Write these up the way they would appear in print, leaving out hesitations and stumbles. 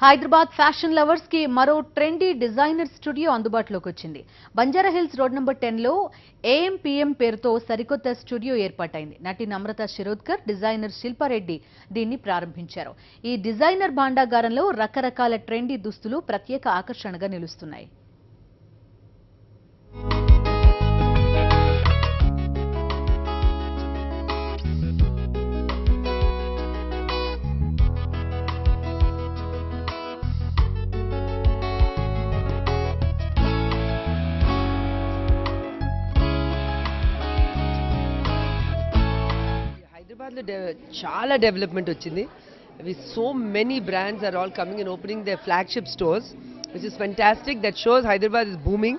Hyderabad fashion lovers కి మరో trendy designer studio అందుబాటులోకి వచ్చింది. బంజారాహిల్స్ రోడ్ నంబర్ 10 లో ఏఎంపీఎం పేరుతో సరికొత్త స్టూడియో ఏర్పాటైంది. నటి నమ్రత శిరోద్కర్, డిజైనర్ శిల్పారెడ్డి దీన్ని ప్రారంభించారు. ఈ డిజైనర్ భాండాగారంలో రకరకాల ట్రెండీ దుస్తులు ప్రత్యేక ఆకర్షణగా నిలుస్తున్నాయి. చాలా డెవలప్మెంట్ వచ్చింది. So many brands are all coming and opening their flagship stores, which is fantastic. That shows Hyderabad is booming.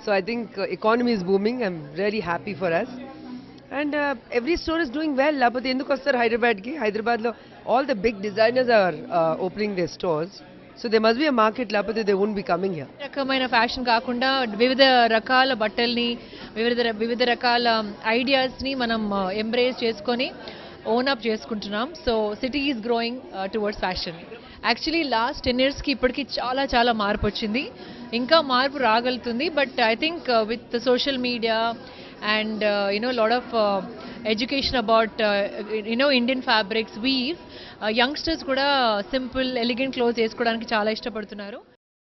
So I think economy is booming. I'm really happy for us. And every store is doing well. Lapathe enduku vastaru Hyderabad ki? Hyderabad lo all the big designers are opening their stores. So there must be a market. Lapathe they won't be coming here. రకమైన fashion కాకుండా వివిధ రకాల బట్టల్ని వివిధ రకాల ఐడియాస్ని మనం embrace చేసుకొని own up చేసుకుంటున్నాం. So city is growing towards fashion. Actually last 10 yearsకి ఇప్పటికి చాలా మార్పు వచ్చింది. ఇంకా మార్పు రాగలుగుతుంది. But I think with social media and lot of education about Indian fabrics weave, youngsters కూడా సింపుల్ ఎలిగెంట్ క్లోత్స్ వేసుకోవడానికి చాలా ఇష్టపడుతున్నారు.